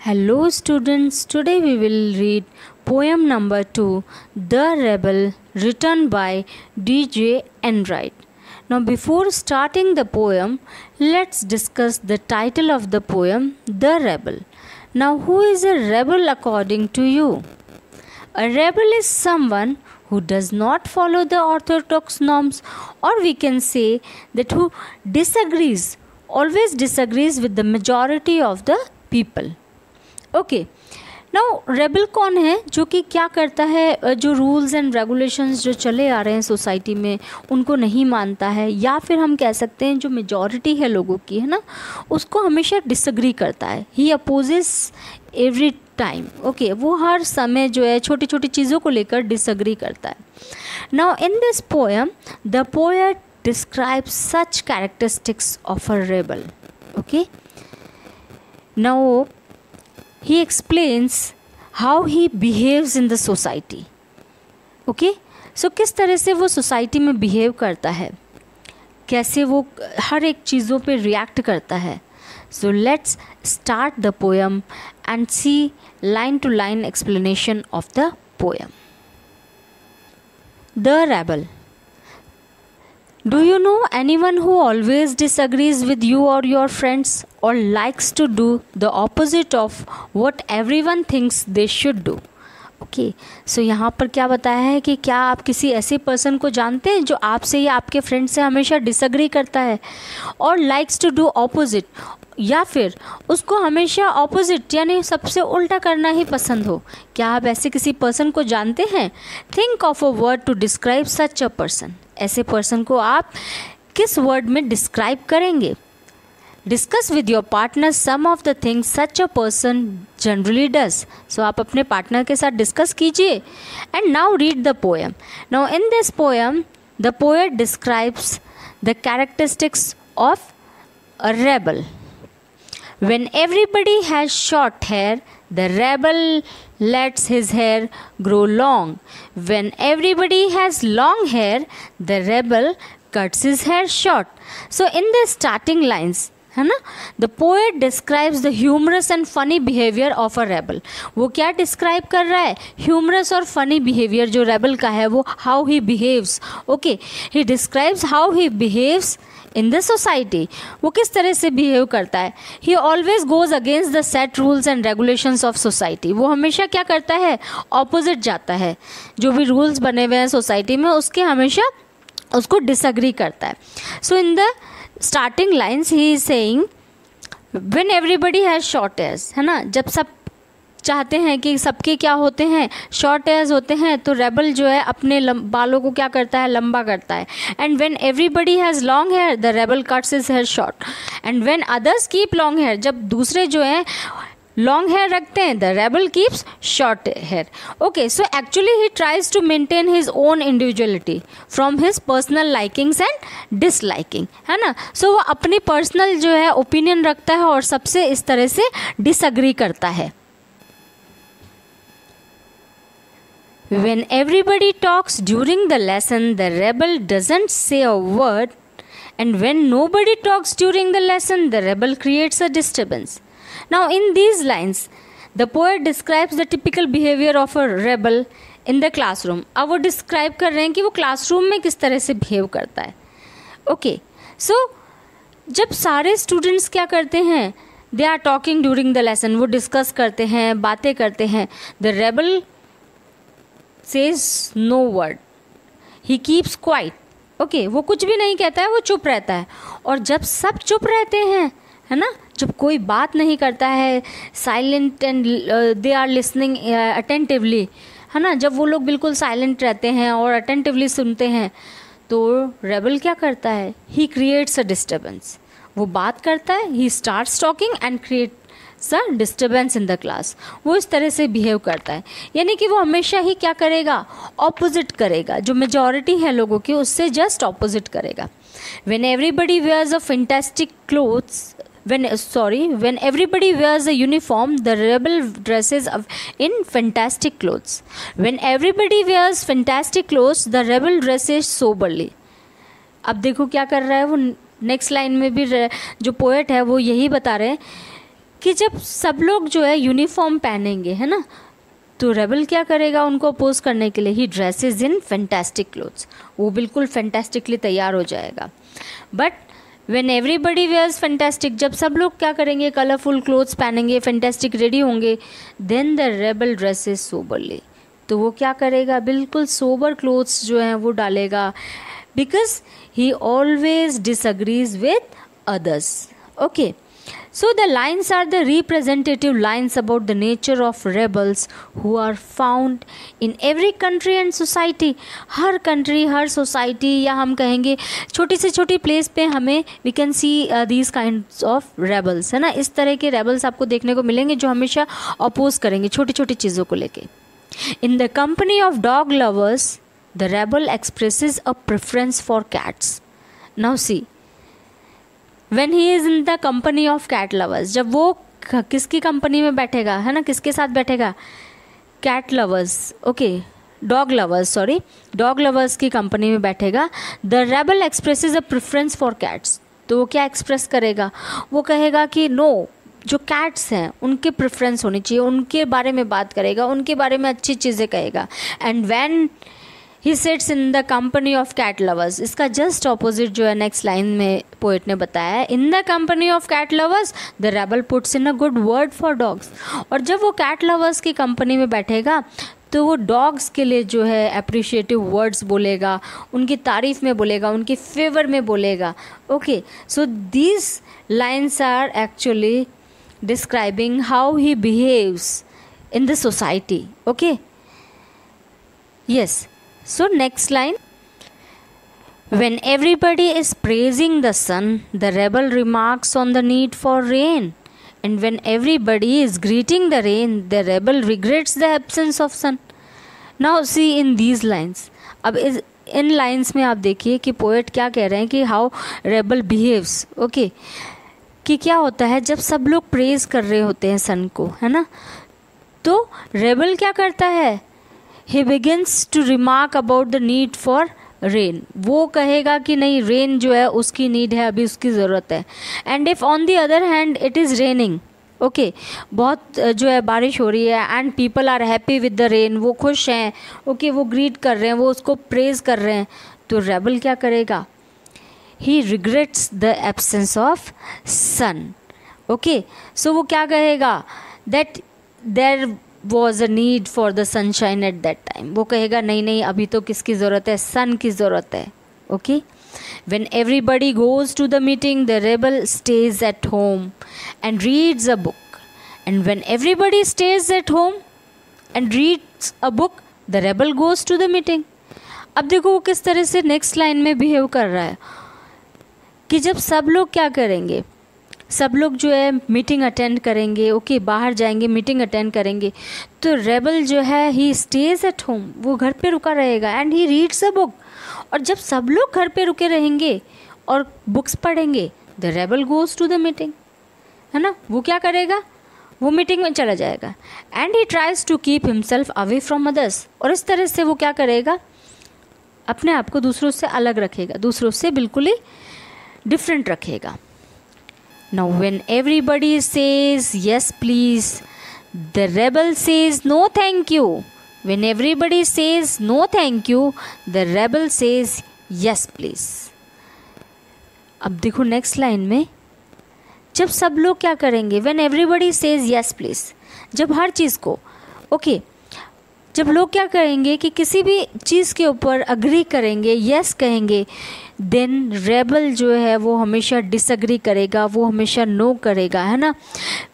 Hello students, today we will read poem number 2, The Rebel, written by D.J. Enright. Now before starting the poem, let's discuss the title of the poem, The Rebel. Now who is a rebel according to you? A rebel is someone who does not follow the orthodox norms, or we can say that who always disagrees with the majority of the people. Okay now rebel कौन है जो कि क्या करता है, जो rules and regulations जो चले आ रहे हैं सोसाइटी में उनको नहीं मानता है, या फिर हम कह सकते हैं जो मेजॉरिटी है लोगों की, है ना, उसको हमेशा डिसएग्री करता है. ही अपोजेस एवरी टाइम. ओके, वो हर समय जो है छोटी छोटी चीज़ों को लेकर डिसएग्री करता है. Now in this poem the poet describes such characteristics of a rebel. Okay, now he explains how he behaves in the society. okay, so किस तरह से वो सोसाइटी में बिहेव करता है, कैसे वो हर एक चीज़ों पे रिएक्ट करता है. so let's start the poem and see line to line explanation of the poem. The Rebel. Do you know anyone who always disagrees with you or your friends, or likes to do the opposite of what everyone thinks they should do? Okay, so यहाँ पर क्या बताया है कि क्या आप किसी ऐसे पर्सन को जानते हैं जो आपसे या आपके फ्रेंड से हमेशा डिसएग्री करता है, और लाइक्स टू डू ऑपोजिट, या फिर उसको हमेशा ऑपोजिट यानी सबसे उल्टा करना ही पसंद हो. क्या आप ऐसे किसी पर्सन को जानते हैं? Think of a word to describe such a person. ऐसे पर्सन को आप किस वर्ड में डिस्क्राइब करेंगे? Discuss with your partner some of the things such a person generally does. So आप अपने पार्टनर के साथ डिस्कस कीजिए. And now read the poem. Now in this poem the poet describes the characteristics of a rebel. When everybody has short hair, the rebel lets his hair grow long. When everybody has long hair, the rebel cuts his hair short. So in the starting lines, है ना, the poet describes the humorous and funny behavior of a rebel. वो क्या describe कर रहा है? Humorous और funny behavior जो rebel का है वो how he behaves. Okay, he describes how he behaves in the society. वो किस तरह से बिहेव करता है. He always goes against the set rules and regulations of society. वो हमेशा क्या करता है? ऑपोजिट जाता है. जो भी रूल्स बने हुए हैं सोसाइटी में उसके हमेशा उसको डिसएग्री करता है. So in the starting lines he is saying when everybody has short hairs, है ना, जब सब चाहते हैं कि सबके क्या होते हैं, शॉर्ट हेयर्स होते हैं, तो रेबल जो है अपने बालों को क्या करता है? लंबा करता है. And when everybody has long hair the rebel cuts his hair short. And when others keep long hair, जब दूसरे जो हैं लॉन्ग हेयर रखते हैं, the rebel keeps short hair. Okay, so actually he tries to maintain his own individuality from his personal likings and disliking, है ना. सो वो अपनी पर्सनल जो है ओपिनियन रखता है और सबसे इस तरह से डिसएग्री करता है. When everybody talks during the lesson, the rebel doesn't say a word, and when nobody talks during the lesson, the rebel creates a disturbance. Now, in these lines, the poet describes the typical behavior of a rebel in the classroom. अब वो describe कर रहे हैं कि वो classroom में किस तरह से behave करता है. Okay, so जब सारे students क्या करते हैं? They are talking during the lesson. वो discuss करते हैं, बातें करते हैं. The rebel says no word. He keeps quiet. Okay, वो कुछ भी नहीं कहता है, वो चुप रहता है. और जब सब चुप रहते हैं, है ना, जब कोई बात नहीं करता है, silent and they are listening attentively, है ना, जब वो लोग बिल्कुल साइलेंट रहते हैं और अटेंटिवली सुनते हैं, तो रेबल क्या करता है? He creates a disturbance. वो बात करता है, he starts talking and create sir disturbance in the class. वो इस तरह से बिहेव करता है, यानी कि वो हमेशा ही क्या करेगा? ऑपोजिट करेगा. जो मेजॉरिटी है लोगों की उससे जस्ट ऑपोजिट करेगा. When everybody wears a fantastic clothes when everybody wears a uniform, the rebel dresses in fantastic clothes. When everybody wears fantastic clothes, the rebel dresses soberly. अब देखो क्या कर रहा है वो. नेक्स्ट लाइन में भी जो पोएट है वो यही बता रहे हैं कि जब सब लोग जो है यूनिफॉर्म पहनेंगे, है ना, तो रेबल क्या करेगा उनको अपोज करने के लिए? He dresses in fantastic clothes, वो बिल्कुल फैंटास्टिकली तैयार हो जाएगा. But when everybody wears fantastic, जब सब लोग क्या करेंगे? कलरफुल क्लोथ्स पहनेंगे, फैंटास्टिक रेडी होंगे. Then the rebel dresses soberly, तो वो क्या करेगा? बिल्कुल सोबर क्लोथ्स जो हैं वो डालेगा, because he always disagrees with others. Okay, so the lines are the representative lines about the nature of rebels who are found in every country and society. Her country, her society, या हम कहेंगे छोटी से छोटी place पे हमें we can see these kinds of rebels, है ना. इस तरह के rebels आपको देखने को मिलेंगे जो हमेशा oppose करेंगे छोटी छोटी चीज़ों को लेके. In the company of dog lovers, the rebel expresses a preference for cats. Now see, when he is in the company of cat lovers, जब वो किसकी कंपनी में बैठेगा, है ना, किसके साथ बैठेगा? Cat lovers, okay, dog lovers, sorry, dog lovers की कंपनी में बैठेगा. The rebel expresses a preference for cats, तो वो क्या एक्सप्रेस करेगा? वो कहेगा कि नो, जो कैट्स हैं उनके प्रेफरेंस होनी चाहिए, उनके बारे में बात करेगा, उनके बारे में अच्छी चीज़ें कहेगा. And when he sits in the company of cat lovers, इसका जस्ट ऑपोजिट जो है नेक्स्ट लाइन में पोएट ने बताया है. In the company of cat lovers the rebel puts in a good word for dogs. और जब वो कैट लवर्स की कंपनी में बैठेगा तो वो डॉग्स के लिए जो है अप्रिशिएटिव वर्ड्स बोलेगा, उनकी तारीफ में बोलेगा, उनके फेवर में बोलेगा. Okay, so these lines are actually describing how he behaves in the society. Okay, yes. So next line, when everybody is praising the sun, the rebel remarks on the need for rain. And when everybody is greeting the rain, the rebel regrets the absence of sun. Now see in these lines, अब इन lines में आप देखिए कि poet क्या कह रहे हैं कि हाउ रेबल बिहेव्स. ओके, कि क्या होता है जब सब लोग प्रेज कर रहे होते हैं सन को, है ना, तो रेबल क्या करता है? He begins to remark about the need for rain. वो कहेगा कि नहीं, रेन जो है उसकी नीड है, अभी उसकी ज़रूरत है. And if on the other hand it is raining, okay, बहुत जो है बारिश हो रही है, and people are happy with the rain, वो खुश हैं, ओके, वो ग्रीट कर रहे हैं, वो उसको प्रेज कर रहे हैं, तो रेबल क्या करेगा? He regrets the absence of sun. Okay, so वो क्या कहेगा? That there was a need for the sunshine at that time. वो कहेगा नहीं नहीं, अभी तो किसकी ज़रूरत है? सन की ज़रूरत है. Okay, when everybody goes to the meeting, the rebel stays at home and reads a book. And when everybody stays at home and reads a book, the rebel goes to the meeting. अब देखो वो किस तरह से next line में behave कर रहा है कि जब सब लोग क्या करेंगे? सब लोग जो है मीटिंग अटेंड करेंगे, ओके, बाहर जाएंगे, मीटिंग अटेंड करेंगे, तो रेबल जो है ही स्टेज एट होम, वो घर पे रुका रहेगा. And he reads a book, और जब सब लोग घर पे रुके रहेंगे और बुक्स पढ़ेंगे, the rebel goes to the meeting, है ना, वो क्या करेगा? वो मीटिंग में चला जाएगा. And he tries to keep himself away from others, और इस तरह से वो क्या करेगा? अपने आप को दूसरों से अलग रखेगा, दूसरों से बिल्कुल ही डिफरेंट रखेगा. Now when everybody says yes please, the rebel says no thank you. When everybody says no thank you, the rebel says yes please. अब देखो नेक्स्ट लाइन में, जब सब लोग क्या करेंगे? When everybody says yes please, जब हर चीज़ को, ओके, जब लोग क्या करेंगे कि किसी भी चीज़ के ऊपर अग्री करेंगे, यस कहेंगे, देन रेबल जो है वो हमेशा डिसअग्री करेगा, वो हमेशा नो करेगा, है ना,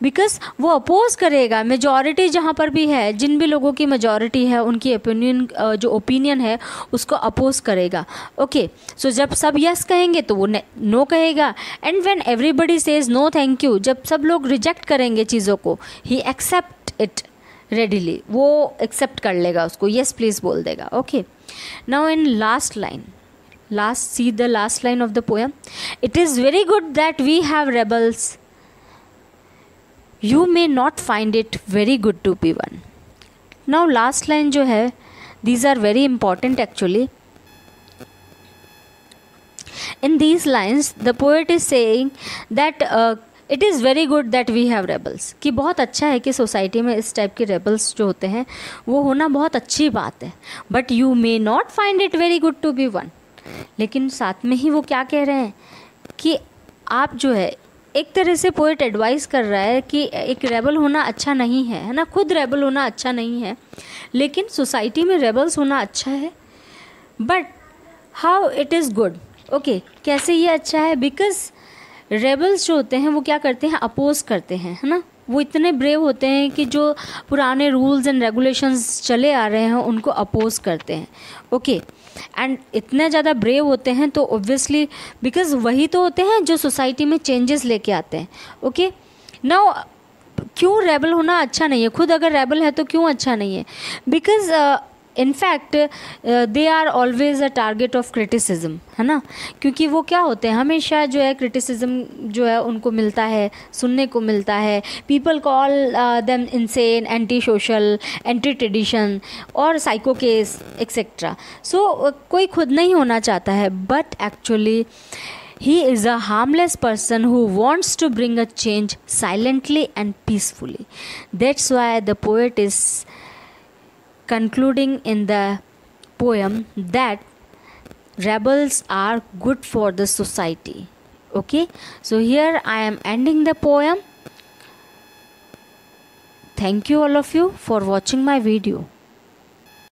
बिकॉज वो अपोज करेगा. मेजॉरिटी जहाँ पर भी है, जिन भी लोगों की मेजॉरिटी है, उनकी जो ओपिनियन है उसको अपोज करेगा. ओके, सो जब सब यस कहेंगे तो वो नो कहेगा. And when everybody says no thank you, जब सब लोग रिजेक्ट करेंगे चीज़ों को, ही एक्सेप्ट इट रेडिली, वो एक्सेप्ट कर लेगा उसको, येस प्लीज बोल देगा. Okay, now in last line, see the last line of the poem. It is very good that we have rebels. You may not find it very good to be one. Now last line जो है, these are very important actually. In these lines the poet is saying that it is very good that we have rebels, कि बहुत अच्छा है कि society में इस type के रेबल्स जो होते हैं वो होना बहुत अच्छी बात है, but you may not find it very good to be one. लेकिन साथ में ही वो क्या कह रहे हैं कि आप जो है, एक तरह से पोएट एडवाइस कर रहा है कि एक रेबल होना अच्छा नहीं है ना, खुद रेबल होना अच्छा नहीं है, लेकिन सोसाइटी में रेबल्स होना अच्छा है। But how it is good, okay, कैसे ये अच्छा है? बिकॉज रेबल्स जो होते हैं वो क्या करते हैं, अपोज करते हैं, है ना। वो इतने ब्रेव होते हैं कि जो पुराने रूल्स एंड रेगुलेशंस चले आ रहे हैं उनको अपोज करते हैं, ओके। एंड इतने ज़्यादा ब्रेव होते हैं तो ऑब्वियसली बिकॉज वही तो होते हैं जो सोसाइटी में चेंजेस लेके आते हैं, ओके। नाउ क्यों रेबल होना अच्छा नहीं है? खुद अगर रेबल है तो क्यों अच्छा नहीं है? Because in fact they are always a target of criticism, है ना। क्योंकि वो क्या होते हैं, हमेशा जो है क्रिटिसिज्म जो है उनको मिलता है, सुनने को मिलता है। People call them insane, anti social, anti tradition और साइको केस एक्सेट्रा। सो कोई खुद नहीं होना चाहता है, but actually he is a harmless person who wants to bring a change silently and peacefully. That's why the poet is concluding in the poem that rebels are good for the society. Okay, so here I am ending the poem. Thank you all of you for watching my video.